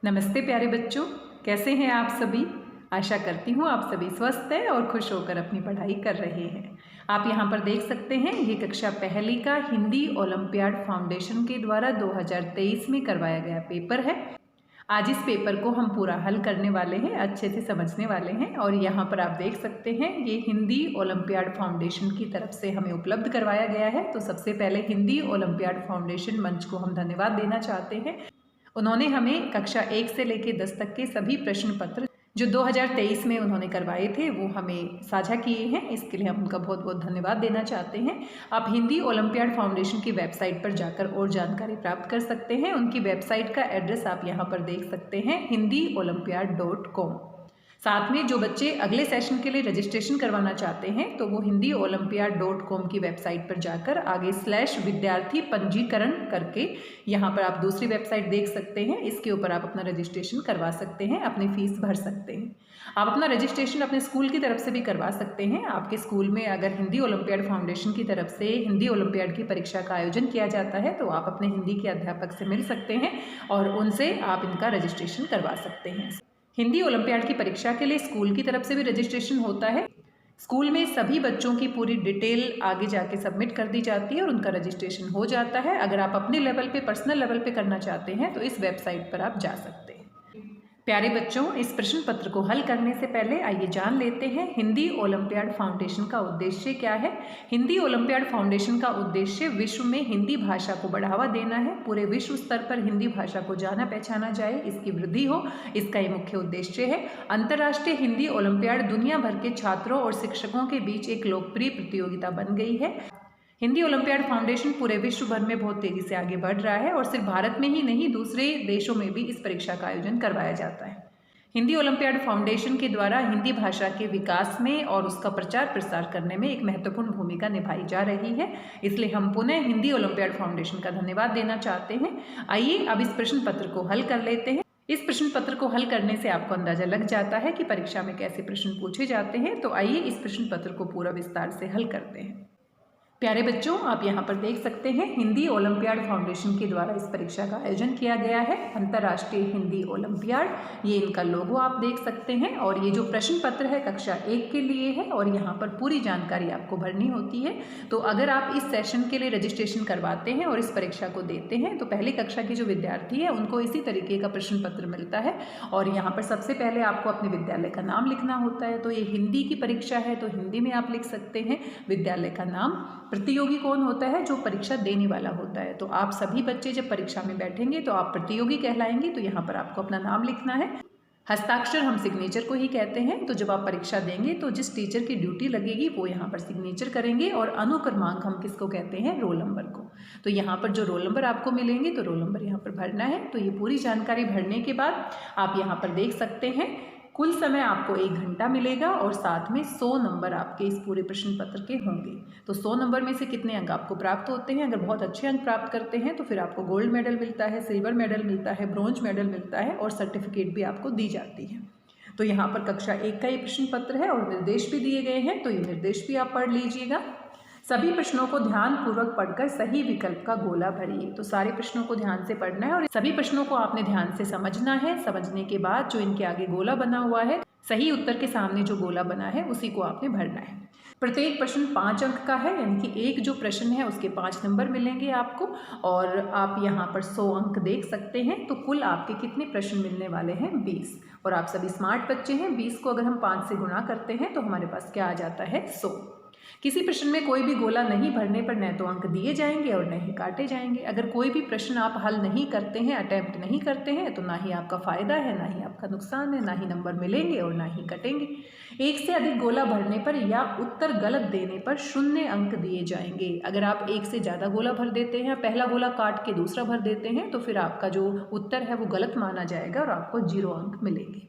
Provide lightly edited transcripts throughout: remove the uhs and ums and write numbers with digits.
नमस्ते प्यारे बच्चों, कैसे हैं आप सभी। आशा करती हूँ आप सभी स्वस्थ हैं और खुश होकर अपनी पढ़ाई कर रहे हैं। आप यहाँ पर देख सकते हैं ये कक्षा पहली का हिंदी ओलंपियाड फाउंडेशन के द्वारा 2023 में करवाया गया पेपर है। आज इस पेपर को हम पूरा हल करने वाले हैं, अच्छे से समझने वाले हैं। और यहाँ पर आप देख सकते हैं ये हिंदी ओलंपियाड फाउंडेशन की तरफ से हमें उपलब्ध करवाया गया है। तो सबसे पहले हिंदी ओलंपियाड फाउंडेशन मंच को हम धन्यवाद देना चाहते हैं। उन्होंने हमें कक्षा 1 से लेकर 10 तक के सभी प्रश्न पत्र जो 2023 में उन्होंने करवाए थे वो हमें साझा किए हैं। इसके लिए हम उनका बहुत बहुत धन्यवाद देना चाहते हैं। आप हिंदी ओलंपियाड फाउंडेशन की वेबसाइट पर जाकर और जानकारी प्राप्त कर सकते हैं। उनकी वेबसाइट का एड्रेस आप यहाँ पर देख सकते हैं, hindiolympiad.com। साथ में जो बच्चे अगले सेशन के लिए रजिस्ट्रेशन करवाना चाहते हैं तो वो hindiolympiad.com की वेबसाइट पर जाकर आगे /विद्यार्थी पंजीकरण करके यहाँ पर आप दूसरी वेबसाइट देख सकते हैं। इसके ऊपर आप अपना रजिस्ट्रेशन करवा सकते हैं, अपनी फीस भर सकते हैं। आप अपना रजिस्ट्रेशन अपने स्कूल की तरफ से भी करवा सकते हैं। आपके स्कूल में अगर हिंदी ओलंपियाड फाउंडेशन की तरफ से हिंदी ओलंपियाड की परीक्षा का आयोजन किया जाता है तो आप अपने हिंदी के अध्यापक से मिल सकते हैं और उनसे आप इनका रजिस्ट्रेशन करवा सकते हैं। हिंदी ओलंपियाड की परीक्षा के लिए स्कूल की तरफ से भी रजिस्ट्रेशन होता है। स्कूल में सभी बच्चों की पूरी डिटेल आगे जाके सबमिट कर दी जाती है और उनका रजिस्ट्रेशन हो जाता है। अगर आप अपने लेवल पे, पर्सनल लेवल पे करना चाहते हैं तो इस वेबसाइट पर आप जा सकते हैं। प्यारे बच्चों, इस प्रश्न पत्र को हल करने से पहले आइए जान लेते हैं हिंदी ओलंपियाड फाउंडेशन का उद्देश्य क्या है। हिंदी ओलंपियाड फाउंडेशन का उद्देश्य विश्व में हिंदी भाषा को बढ़ावा देना है। पूरे विश्व स्तर पर हिंदी भाषा को जाना पहचाना जाए, इसकी वृद्धि हो, इसका ये मुख्य उद्देश्य है। अंतर्राष्ट्रीय हिंदी ओलंपियाड दुनिया भर के छात्रों और शिक्षकों के बीच एक लोकप्रिय प्रतियोगिता बन गई है। हिंदी ओलंपियाड फाउंडेशन पूरे विश्व भर में बहुत तेजी से आगे बढ़ रहा है और सिर्फ भारत में ही नहीं, दूसरे देशों में भी इस परीक्षा का आयोजन करवाया जाता है। हिंदी ओलंपियाड फाउंडेशन के द्वारा हिंदी भाषा के विकास में और उसका प्रचार प्रसार करने में एक महत्वपूर्ण भूमिका निभाई जा रही है। इसलिए हम पुनः हिंदी ओलंपियाड फाउंडेशन का धन्यवाद देना चाहते हैं। आइए अब इस प्रश्न पत्र को हल कर लेते हैं। इस प्रश्न पत्र को हल करने से आपको अंदाजा लग जाता है कि परीक्षा में कैसे प्रश्न पूछे जाते हैं। तो आइए इस प्रश्न पत्र को पूरा विस्तार से हल करते हैं। प्यारे बच्चों, आप यहाँ पर देख सकते हैं हिंदी ओलंपियाड फाउंडेशन के द्वारा इस परीक्षा का आयोजन किया गया है, अंतर्राष्ट्रीय हिंदी ओलंपियाड। ये इनका लोगो आप देख सकते हैं और ये जो प्रश्न पत्र है कक्षा 1 के लिए है और यहाँ पर पूरी जानकारी आपको भरनी होती है। तो अगर आप इस सेशन के लिए रजिस्ट्रेशन करवाते हैं और इस परीक्षा को देते हैं तो पहली कक्षा के जो विद्यार्थी है उनको इसी तरीके का प्रश्न पत्र मिलता है और यहाँ पर सबसे पहले आपको अपने विद्यालय का नाम लिखना होता है। तो ये हिंदी की परीक्षा है तो हिंदी में आप लिख सकते हैं विद्यालय का नाम। प्रतियोगी कौन होता है? जो परीक्षा देने वाला होता है। तो आप सभी बच्चे जब परीक्षा में बैठेंगे तो आप प्रतियोगी कहलाएंगे। तो यहाँ पर आपको अपना नाम लिखना है। हस्ताक्षर हम सिग्नेचर को ही कहते हैं। तो जब आप परीक्षा देंगे तो जिस टीचर की ड्यूटी लगेगी वो यहाँ पर सिग्नेचर करेंगे और अनुक्रमांक हम किसको कहते हैं? रोल नंबर को। तो यहाँ पर जो रोल नंबर आपको मिलेंगे तो रोल नंबर यहाँ पर भरना है। तो ये पूरी जानकारी भरने के बाद आप यहाँ पर देख सकते हैं कुल समय आपको 1 घंटा मिलेगा और साथ में 100 नंबर आपके इस पूरे प्रश्न पत्र के होंगे। तो 100 नंबर में से कितने अंक आपको प्राप्त होते हैं? अगर बहुत अच्छे अंक प्राप्त करते हैं तो फिर आपको गोल्ड मेडल मिलता है, सिल्वर मेडल मिलता है, ब्रॉन्ज मेडल मिलता है और सर्टिफिकेट भी आपको दी जाती है। तो यहाँ पर कक्षा 1 का ये प्रश्न पत्र है और निर्देश भी दिए गए हैं। तो ये निर्देश भी आप पढ़ लीजिएगा। सभी प्रश्नों को ध्यानपूर्वक पढ़कर सही विकल्प का गोला भरिए। तो सारे प्रश्नों को ध्यान से पढ़ना है और सभी प्रश्नों को आपने ध्यान से समझना है। समझने के बाद जो इनके आगे गोला बना हुआ है, सही उत्तर के सामने जो गोला बना है उसी को आपने भरना है। प्रत्येक प्रश्न 5 अंक का है, यानी कि एक जो प्रश्न है उसके 5 नंबर मिलेंगे आपको और आप यहाँ पर 100 अंक देख सकते हैं। तो कुल आपके कितने प्रश्न मिलने वाले हैं? 20। और आप सभी स्मार्ट बच्चे हैं। 20 को अगर हम 5 से गुणा करते हैं तो हमारे पास क्या आ जाता है? 100। किसी प्रश्न में कोई भी गोला नहीं भरने पर न तो अंक दिए जाएंगे और न ही काटे जाएंगे। अगर कोई भी प्रश्न आप हल नहीं करते हैं, अटेम्प्ट नहीं करते हैं, तो ना ही आपका फ़ायदा है, ना ही आपका नुकसान है, ना ही नंबर मिलेंगे और ना ही कटेंगे। 1 से अधिक गोला भरने पर या उत्तर गलत देने पर 0 अंक दिए जाएंगे। अगर आप 1 से ज़्यादा गोला भर देते हैं, पहला गोला काट के दूसरा भर देते हैं, तो फिर आपका जो उत्तर है वो गलत माना जाएगा और आपको 0 अंक मिलेंगे।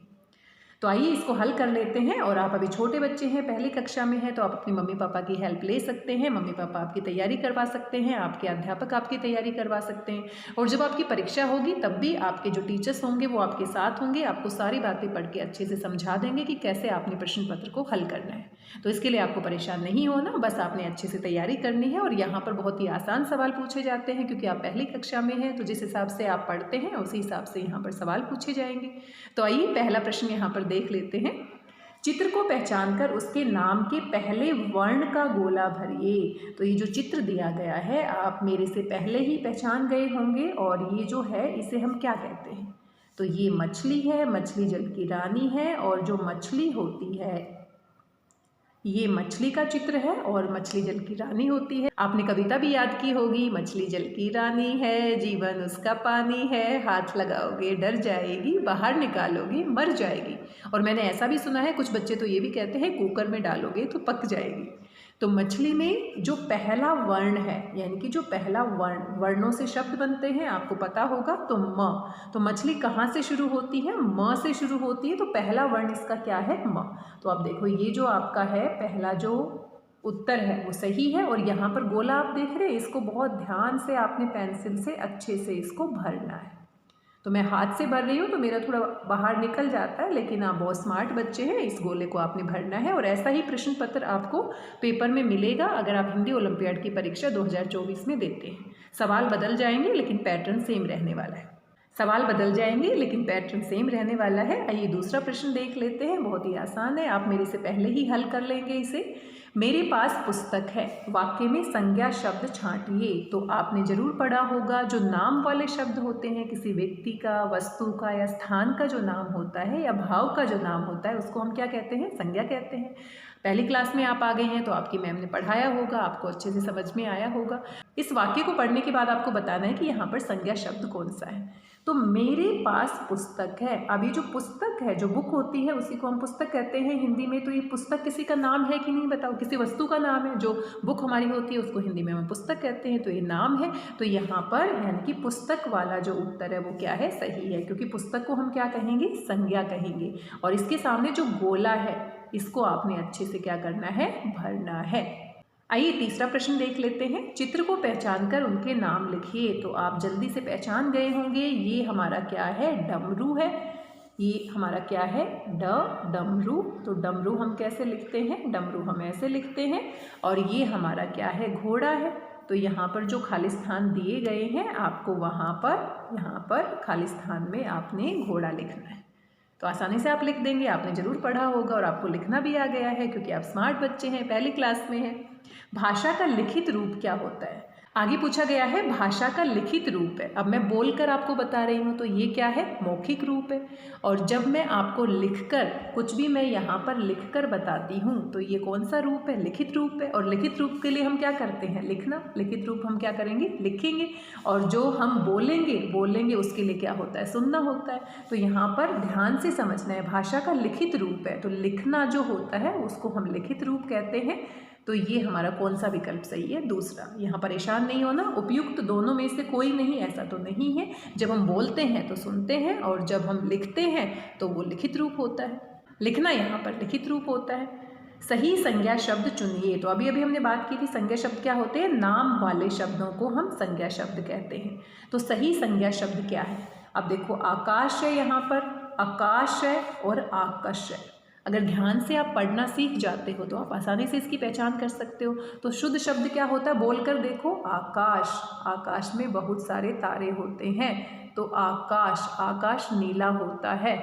तो आइए इसको हल कर लेते हैं। और आप अभी छोटे बच्चे हैं, पहली कक्षा में हैं, तो आप अपनी मम्मी पापा की हेल्प ले सकते हैं। मम्मी पापा आपकी तैयारी करवा सकते हैं, आपके अध्यापक आपकी तैयारी करवा सकते हैं। और जब आपकी परीक्षा होगी तब भी आपके जो टीचर्स होंगे वो आपके साथ होंगे, आपको सारी बातें पढ़ के अच्छे से समझा देंगे कि कैसे आपने प्रश्न पत्र को हल करना है। तो इसके लिए आपको परेशान नहीं होना, बस आपने अच्छे से तैयारी करनी है। और यहाँ पर बहुत ही आसान सवाल पूछे जाते हैं क्योंकि आप पहली कक्षा में हैं, तो जिस हिसाब से आप पढ़ते हैं उसी हिसाब से यहाँ पर सवाल पूछे जाएंगे। तो आइए पहला प्रश्न यहाँ पर देख लेते हैं। चित्र को पहचान कर उसके नाम के पहले वर्ण का गोला भरिए। तो ये जो चित्र दिया गया है आप मेरे से पहले ही पहचान गए होंगे, और ये जो है इसे हम क्या कहते हैं? तो ये मछली है, मछली जल की रानी है, और जो मछली होती है ये मछली का चित्र है और मछली जल की रानी होती है। आपने कविता भी याद की होगी, मछली जल की रानी है, जीवन उसका पानी है, हाथ लगाओगे डर जाएगी, बाहर निकालोगे मर जाएगी। और मैंने ऐसा भी सुना है, कुछ बच्चे तो ये भी कहते हैं कुकर में डालोगे तो पक जाएगी। तो मछली में जो पहला वर्ण है, यानी कि जो पहला वर्णों से शब्द बनते हैं, आपको पता होगा, तो म। तो मछली कहाँ से शुरू होती है? म से शुरू होती है। तो पहला वर्ण इसका क्या है? म। तो आप देखो ये जो आपका है पहला जो उत्तर है वो सही है। और यहाँ पर गोला आप देख रहे हैं, इसको बहुत ध्यान से आपने पेंसिल से अच्छे से इसको भरना है। तो मैं हाथ से भर रही हूँ तो मेरा थोड़ा बाहर निकल जाता है, लेकिन आप बहुत स्मार्ट बच्चे हैं, इस गोले को आपने भरना है। और ऐसा ही प्रश्न पत्र आपको पेपर में मिलेगा अगर आप हिंदी ओलंपियाड की परीक्षा 2024 में देते हैं। सवाल बदल जाएंगे लेकिन पैटर्न सेम रहने वाला है। सवाल बदल जाएंगे लेकिन पैटर्न सेम रहने वाला है। आइए दूसरा प्रश्न देख लेते हैं, बहुत ही आसान है, आप मेरे से पहले ही हल कर लेंगे इसे। मेरे पास पुस्तक है, वाक्य में संज्ञा शब्द छांटिए। तो आपने जरूर पढ़ा होगा जो नाम वाले शब्द होते हैं, किसी व्यक्ति का, वस्तु का या स्थान का जो नाम होता है या भाव का जो नाम होता है, उसको हम क्या कहते हैं? संज्ञा कहते हैं। पहली क्लास में आप आ गए हैं तो आपकी मैम ने पढ़ाया होगा, आपको अच्छे से समझ में आया होगा। इस वाक्य को पढ़ने के बाद आपको बताना है कि यहाँ पर संज्ञा शब्द कौन सा है। तो मेरे पास पुस्तक है, अब ये जो पुस्तक है, जो बुक होती है, उसी को हम पुस्तक कहते हैं हिंदी में। तो ये पुस्तक किसी का नाम है कि नहीं बताओ? किसी वस्तु का नाम है। जो बुक हमारी होती है उसको हिंदी में हम पुस्तक कहते हैं, तो ये नाम है। तो यहाँ पर यानी कि पुस्तक वाला जो उत्तर है वो क्या है? सही है, क्योंकि पुस्तक को हम क्या कहेंगे? संज्ञा कहेंगे। और इसके सामने जो गोला है इसको आपने अच्छे से क्या करना है? भरना है। आइए तीसरा प्रश्न देख लेते हैं। चित्र को पहचान कर उनके नाम लिखिए। तो आप जल्दी से पहचान गए होंगे, ये हमारा क्या है? डमरू है। ये हमारा क्या है? डमरू। तो डमरू हम कैसे लिखते हैं? डमरू हम ऐसे लिखते हैं। और ये हमारा क्या है? घोड़ा है। तो यहाँ पर जो खाली स्थान दिए गए हैं आपको यहाँ पर खाली स्थान में आपने घोड़ा लिखना है। तो आसानी से आप लिख देंगे, आपने ज़रूर पढ़ा होगा और आपको लिखना भी आ गया है क्योंकि आप स्मार्ट बच्चे हैं, पहली क्लास में हैं। भाषा का लिखित रूप क्या होता है? आगे पूछा गया है भाषा का लिखित रूप है। अब मैं बोलकर आपको बता रही हूँ तो ये क्या है? मौखिक रूप है। और जब मैं आपको लिखकर, कुछ भी मैं यहाँ पर लिखकर बताती हूँ तो ये कौन सा रूप है? लिखित रूप है। और लिखित रूप के लिए हम क्या करते हैं? लिखना। लिखित रूप हम क्या करेंगे? लिखेंगे। और जो हम बोलेंगे उसके लिए क्या होता है? सुनना होता है। तो यहाँ पर ध्यान से समझना है, भाषा का लिखित रूप है तो लिखना जो होता है उसको हम लिखित रूप कहते हैं। तो ये हमारा कौन सा विकल्प सही है? दूसरा। यहाँ परेशान नहीं होना, उपयुक्त दोनों में से कोई नहीं, ऐसा तो नहीं है। जब हम बोलते हैं तो सुनते हैं और जब हम लिखते हैं तो वो लिखित रूप होता है। लिखना यहाँ पर लिखित रूप होता है। सही संज्ञा शब्द चुनिए। तो अभी हमने बात की थी संज्ञा शब्द क्या होते हैं? नाम वाले शब्दों को हम संज्ञा शब्द कहते हैं। तो सही संज्ञा शब्द क्या है? अब देखो आकाश है, यहाँ पर आकाश है और आकाश है। अगर ध्यान से आप पढ़ना सीख जाते हो तो आप आसानी से इसकी पहचान कर सकते हो। तो शुद्ध शब्द क्या होता है? बोलकर देखो, आकाश। आकाश में बहुत सारे तारे होते हैं तो आकाश नीला होता है।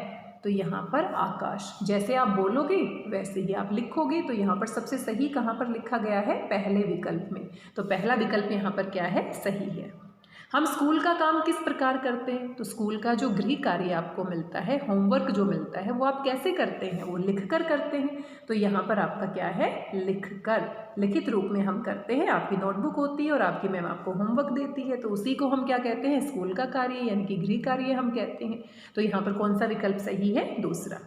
तो यहाँ पर आकाश, जैसे आप बोलोगे वैसे ही आप लिखोगे। तो यहाँ पर सबसे सही कहाँ पर लिखा गया है? पहले विकल्प में। तो पहला विकल्प यहाँ पर क्या है? सही है। हम स्कूल का काम किस प्रकार करते हैं? तो स्कूल का जो गृह कार्य आपको मिलता है, होमवर्क जो मिलता है, वो आप कैसे करते हैं? वो लिखकर करते हैं। तो यहाँ पर आपका क्या है? लिखकर। लिखित रूप में हम करते हैं। आपकी नोटबुक होती है और आपकी मैम आपको होमवर्क देती है तो उसी को हम क्या कहते हैं? स्कूल का कार्य यानी कि गृह कार्य हम कहते हैं। तो यहाँ पर कौन सा विकल्प सही है? दूसरा।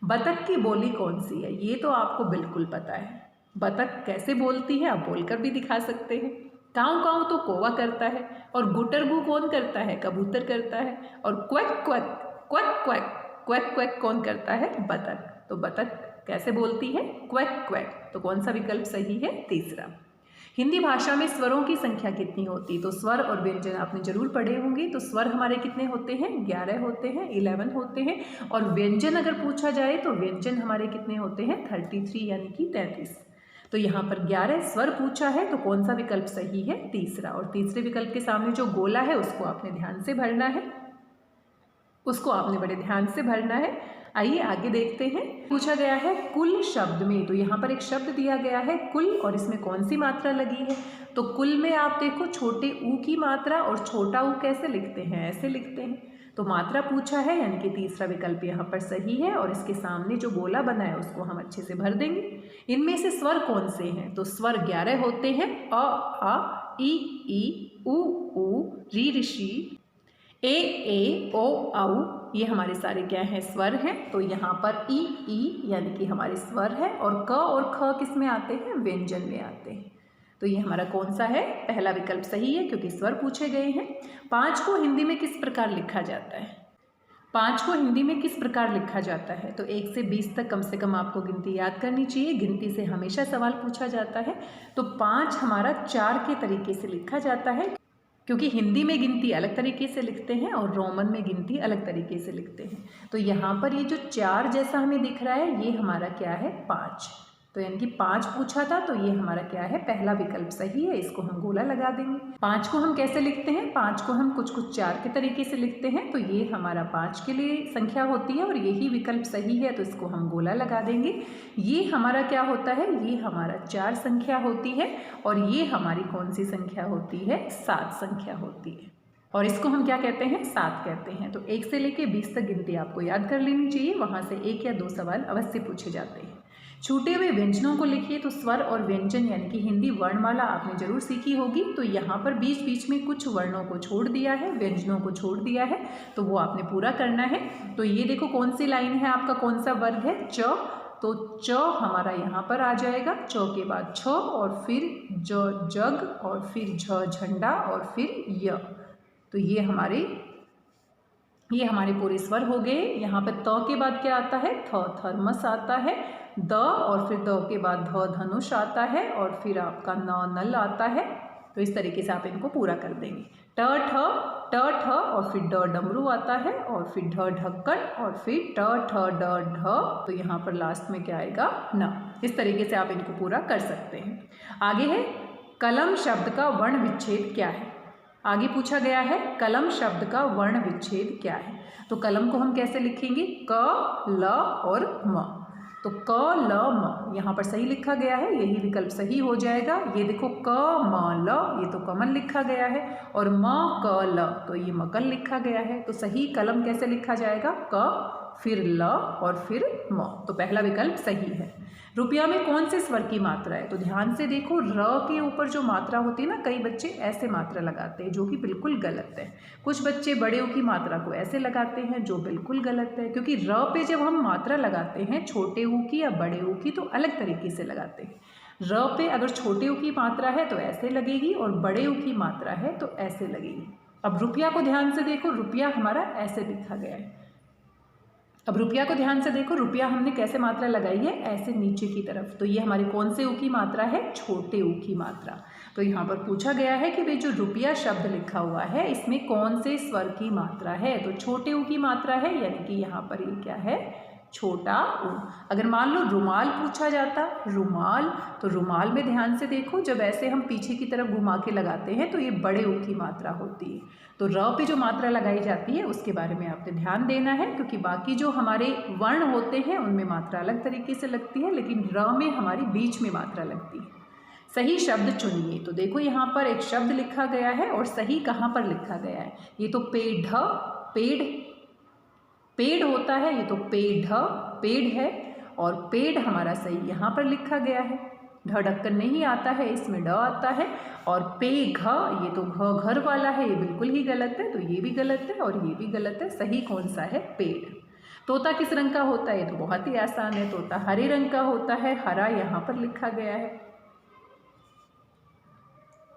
बतख की बोली कौन सी है? ये तो आपको बिल्कुल पता है। बतख कैसे बोलती है? आप बोलकर भी दिखा सकते हैं। काऊ काऊ तो कौवा करता है और गुटरगू कौन करता है? कबूतर करता है। और quack quack quack quack quack quack कौन करता है? बतख। तो बतख कैसे बोलती है? Quack quack. तो कौन सा विकल्प सही है? तीसरा। हिंदी भाषा में स्वरों की संख्या कितनी होती है? तो स्वर और व्यंजन आपने जरूर पढ़े होंगे। तो स्वर हमारे कितने होते हैं? 11 होते हैं, 11 होते हैं। और व्यंजन अगर पूछा जाए तो व्यंजन हमारे कितने होते हैं? 33 यानी कि 33। तो यहाँ पर 11 स्वर पूछा है, तो कौन सा विकल्प सही है? तीसरा। और तीसरे विकल्प के सामने जो गोला है उसको आपने ध्यान से भरना है, उसको आपने बड़े ध्यान से भरना है। आइए आगे देखते हैं। पूछा गया है कुल शब्द में, तो यहाँ पर एक शब्द दिया गया है कुल, और इसमें कौन सी मात्रा लगी है? तो कुल में आप देखो छोटे ऊ की मात्रा, और छोटा ऊ कैसे लिखते हैं? ऐसे लिखते हैं। तो मात्रा पूछा है यानी कि तीसरा विकल्प यहाँ पर सही है, और इसके सामने जो गोला बना है उसको हम अच्छे से भर देंगे। इनमें से स्वर कौन से हैं? तो स्वर 11 होते हैं। अ, आ, ई, उ, री, ऋषि, ए, ओ, औ, ये हमारे सारे क्या हैं? स्वर हैं। तो यहाँ पर ई यानी कि हमारे स्वर है, और क और ख किस में आते हैं? व्यंजन में आते हैं। तो ये हमारा कौन सा है? पहला विकल्प सही है, क्योंकि स्वर पूछे गए हैं। 5 को हिंदी में किस प्रकार लिखा जाता है? 5 को हिंदी में किस प्रकार लिखा जाता है? तो 1 से 20 तक कम से कम आपको गिनती याद करनी चाहिए। गिनती से हमेशा सवाल पूछा जाता है। तो 5 हमारा 4 के तरीके से लिखा जाता है, क्योंकि हिंदी में गिनती अलग तरीके से लिखते हैं और रोमन में गिनती अलग तरीके से लिखते हैं। तो यहाँ पर ये जो 4 जैसा हमें दिख रहा है, ये हमारा क्या है? 5। तो यानी कि 5 पूछा था, तो ये हमारा क्या है? पहला विकल्प सही है। इसको हम गोला लगा देंगे। 5 को हम कैसे लिखते हैं? 5 को हम कुछ 4 के तरीके से लिखते हैं। तो ये हमारा 5 के लिए संख्या होती है, और यही विकल्प सही है, तो इसको हम गोला लगा देंगे। ये हमारा क्या होता है? ये हमारा 4 संख्या होती है, और ये हमारी कौन सी संख्या होती है? 7 संख्या होती है। और इसको हम क्या कहते हैं? 7 कहते हैं। तो 1 से लेके 20 तक गिनती आपको याद कर लेनी चाहिए। वहाँ से 1 या 2 सवाल अवश्य पूछे जाते हैं। छूटे हुए व्यंजनों को लिखिए। तो स्वर और व्यंजन यानी कि हिंदी वर्णमाला आपने जरूर सीखी होगी। तो यहाँ पर बीच बीच में कुछ वर्णों को छोड़ दिया है, व्यंजनों को छोड़ दिया है, तो वो आपने पूरा करना है। तो ये देखो कौन सी लाइन है, आपका कौन सा वर्ग है? च। तो च हमारा यहाँ पर आ जाएगा। च के बाद छ, और फिर ज जग, और फिर झ झंडा, और फिर य। तो ये हमारे पूरे स्वर हो गए। यहाँ पर त के बाद क्या आता है? थ थर्मस आता है। द, और फिर द के बाद ध धनुष आता है, और फिर आपका न नल आता है। तो इस तरीके से आप इनको पूरा कर देंगे। ट ठ, और फिर ड डमरू आता है, और फिर ढ ढक्कन, और फिर ट ठ ड ढ। तो यहाँ पर लास्ट में क्या आएगा? न। इस तरीके से आप इनको पूरा कर सकते हैं। आगे है कलम शब्द का वर्ण विच्छेद क्या है? आगे पूछा गया है कलम शब्द का वर्ण विच्छेद क्या है? तो कलम को हम कैसे लिखेंगे? क, ल और म। तो क, ल, म यहाँ पर सही लिखा गया है, यही विकल्प सही हो जाएगा। ये देखो क, म, ल, ये तो कमल लिखा गया है, और म, क, ल, तो ये मकल लिखा गया है। तो सही कलम कैसे लिखा जाएगा? क, फिर ल, और फिर म। तो पहला विकल्प सही है। रुपया में कौन से स्वर की मात्रा है? तो ध्यान से देखो, र के ऊपर जो मात्रा होती है ना, कई बच्चे ऐसे मात्रा लगाते हैं, जो कि बिल्कुल गलत है। कुछ बच्चे बड़े ऊ की मात्रा को ऐसे लगाते हैं, जो बिल्कुल गलत है, क्योंकि र पे जब हम मात्रा लगाते हैं छोटे ऊ की या बड़े ऊ की, तो अलग तरीके से लगाते हैं। र पे अगर छोटे ऊ की मात्रा है तो ऐसे लगेगी, और बड़े ऊ की मात्रा है तो ऐसे लगेगी। अब रुपया को ध्यान से देखो, रुपया हमारा ऐसे लिखा गया है। अब रुपया को ध्यान से देखो, रुपया हमने कैसे मात्रा लगाई है? ऐसे नीचे की तरफ। तो ये हमारे कौन से ऊ की मात्रा है? छोटे ऊ की मात्रा। तो यहाँ पर पूछा गया है कि भाई जो रुपया शब्द लिखा हुआ है, इसमें कौन से स्वर की मात्रा है? तो छोटे ऊ की मात्रा है, यानी कि यहाँ पर ये क्या है? छोटा ऊ। अगर मान लो रुमाल पूछा जाता, रुमाल, तो रुमाल में ध्यान से देखो, जब ऐसे हम पीछे की तरफ घुमा के लगाते हैं तो ये बड़े ऊ की मात्रा होती है। तो र पे जो मात्रा लगाई जाती है उसके बारे में आपने ध्यान देना है, क्योंकि बाकी जो हमारे वर्ण होते हैं उनमें मात्रा अलग तरीके से लगती है, लेकिन र में हमारी बीच में मात्रा लगती है। सही शब्द चुनिए। तो देखो यहाँ पर एक शब्द लिखा गया है, और सही कहाँ पर लिखा गया है? ये तो पेड़ होता है, ये तो पेड़ है, और पेड़ हमारा सही यहाँ पर लिखा गया है। ढ ढक्कन नहीं आता है, इसमें ड आता है। और पे घ, ये तो घ घर वाला है, ये बिल्कुल ही गलत है, तो ये भी गलत है और ये भी गलत है। सही कौन सा है? पेड़। तोता किस रंग का होता है? ये तो बहुत ही आसान है, तोता हरे रंग का होता है, हरा यहाँ पर लिखा गया है।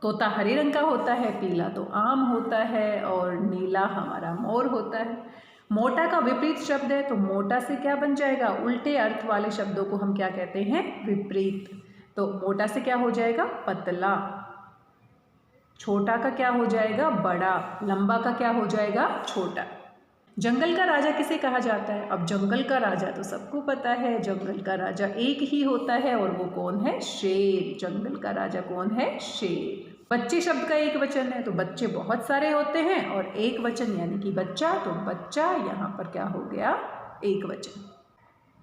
तोता हरे रंग का होता है, पीला तो आम होता है, और नीला हमारा मोर होता है। मोटा का विपरीत शब्द है, तो मोटा से क्या बन जाएगा? उल्टे अर्थ वाले शब्दों को हम क्या कहते हैं? विपरीत। तो मोटा से क्या हो जाएगा पतला, छोटा का क्या हो जाएगा बड़ा, लंबा का क्या हो जाएगा छोटा। जंगल का राजा किसे कहा जाता है? अब जंगल का राजा तो सबको पता है, जंगल का राजा एक ही होता है और वो कौन है? शेर। जंगल का राजा कौन है? शेर। बच्चे शब्द का एक वचन है, तो बच्चे बहुत सारे होते हैं और एक वचन यानी कि बच्चा, तो बच्चा यहाँ पर क्या हो गया? एक वचन।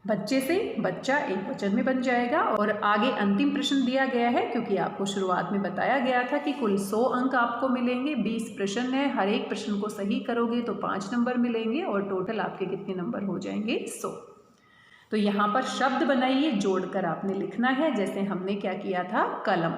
बच्चे से बच्चा एक वचन में बन जाएगा। और आगे अंतिम प्रश्न दिया गया है, क्योंकि आपको शुरुआत में बताया गया था कि कुल 100 अंक आपको मिलेंगे। 20 प्रश्न है, हर एक प्रश्न को सही करोगे तो 5 नंबर मिलेंगे और टोटल आपके कितने नंबर हो जाएंगे? 100। तो यहाँ पर शब्द बनाइए, जोड़कर आपने लिखना है। जैसे हमने क्या किया था? कलम,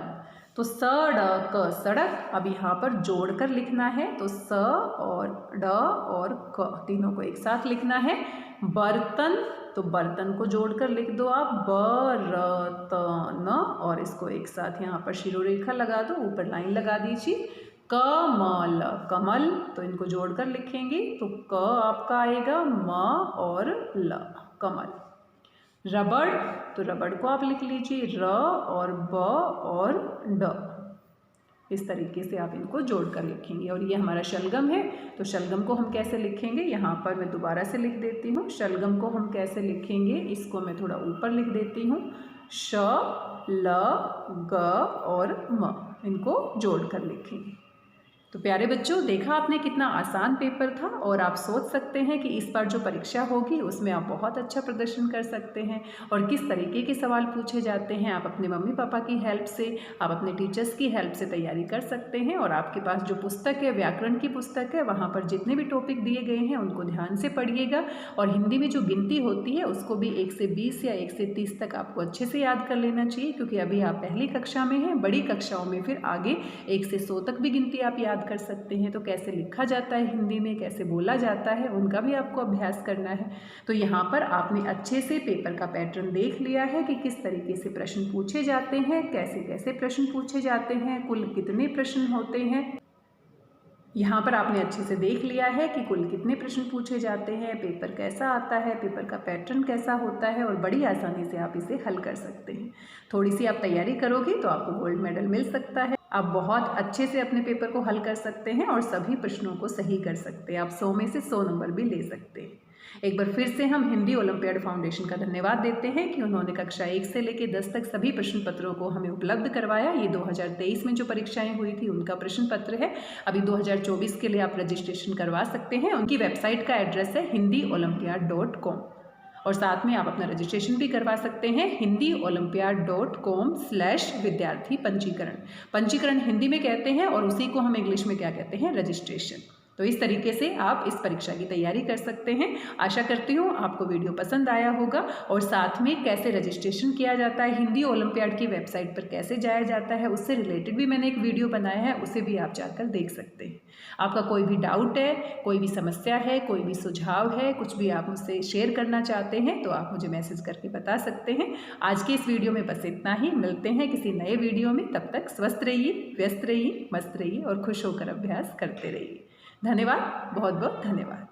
तो सड़क, सड़क। अब यहाँ पर जोड़कर लिखना है, तो स और ड और क तीनों को एक साथ लिखना है। बर्तन, तो बर्तन को जोड़कर लिख दो आप बरतन, और इसको एक साथ यहाँ पर शिरोरेखा लगा दो, ऊपर लाइन लगा दीजिए। कमल, कमल, तो इनको जोड़कर लिखेंगे तो क आपका आएगा, म और ल, कमल। रबड़, तो रबड़ को आप लिख लीजिए र और ब और ड। इस तरीके से आप इनको जोड़कर लिखेंगे। और ये हमारा शलगम है, तो शलगम को हम कैसे लिखेंगे? यहाँ पर मैं दोबारा से लिख देती हूँ। शलगम को हम कैसे लिखेंगे? इसको मैं थोड़ा ऊपर लिख देती हूँ, श ल ग और म, इनको जोड़कर लिखेंगे। तो प्यारे बच्चों, देखा आपने कितना आसान पेपर था, और आप सोच सकते हैं कि इस बार जो परीक्षा होगी उसमें आप बहुत अच्छा प्रदर्शन कर सकते हैं। और किस तरीके के सवाल पूछे जाते हैं, आप अपने मम्मी पापा की हेल्प से, आप अपने टीचर्स की हेल्प से तैयारी कर सकते हैं। और आपके पास जो पुस्तक है, व्याकरण की पुस्तक है, वहाँ पर जितने भी टॉपिक दिए गए हैं उनको ध्यान से पढ़िएगा। और हिंदी में जो गिनती होती है उसको भी 1 से 20 या 1 से 30 तक आपको अच्छे से याद कर लेना चाहिए, क्योंकि अभी आप पहली कक्षा में हैं। बड़ी कक्षाओं में फिर आगे 1 से 100 तक भी गिनती आप याद कर सकते हैं। तो कैसे लिखा जाता है हिंदी में, कैसे बोला जाता है, उनका भी आपको अभ्यास करना है। तो यहाँ पर आपने अच्छे से पेपर का पैटर्न देख लिया है कि किस तरीके से प्रश्न पूछे जाते हैं, कैसे कैसे प्रश्न पूछे जाते हैं, कुल कितने प्रश्न होते हैं। यहाँ पर आपने अच्छे से देख लिया है कि कुल कितने प्रश्न पूछे जाते हैं, पेपर कैसा आता है, पेपर का पैटर्न कैसा होता है, और बड़ी आसानी से आप इसे हल कर सकते हैं। थोड़ी सी आप तैयारी करोगे तो आपको गोल्ड मेडल मिल सकता है। आप बहुत अच्छे से अपने पेपर को हल कर सकते हैं और सभी प्रश्नों को सही कर सकते हैं। आप 100 में से 100 नंबर भी ले सकते हैं। एक बार फिर से हम हिंदी ओलंपियाड फाउंडेशन का धन्यवाद देते हैं कि उन्होंने कक्षा 1 से लेकर 10 तक सभी प्रश्न पत्रों को हमें उपलब्ध करवाया। ये 2023 में जो परीक्षाएं हुई थी उनका प्रश्न पत्र है। अभी 2024 के लिए आप रजिस्ट्रेशन करवा सकते हैं। उनकी वेबसाइट का एड्रेस है hindiolympiad.com, और साथ में आप अपना रजिस्ट्रेशन भी करवा सकते हैं hindiolympiad.com/विद्यार्थी पंजीकरण। पंजीकरण हिंदी में कहते हैं और उसी को हम इंग्लिश में क्या कहते हैं? रजिस्ट्रेशन। तो इस तरीके से आप इस परीक्षा की तैयारी कर सकते हैं। आशा करती हूँ आपको वीडियो पसंद आया होगा, और साथ में कैसे रजिस्ट्रेशन किया जाता है, हिंदी ओलंपियाड की वेबसाइट पर कैसे जाया जाता है, उससे रिलेटेड भी मैंने एक वीडियो बनाया है, उसे भी आप जाकर देख सकते हैं। आपका कोई भी डाउट है, कोई भी समस्या है, कोई भी सुझाव है, कुछ भी आप मुझसे शेयर करना चाहते हैं तो आप मुझे मैसेज करके बता सकते हैं। आज की इस वीडियो में बस इतना ही। मिलते हैं किसी नए वीडियो में। तब तक स्वस्थ रहिए, व्यस्त रहिए, मस्त रहिए और खुश होकर अभ्यास करते रहिए। धन्यवाद, बहुत बहुत धन्यवाद।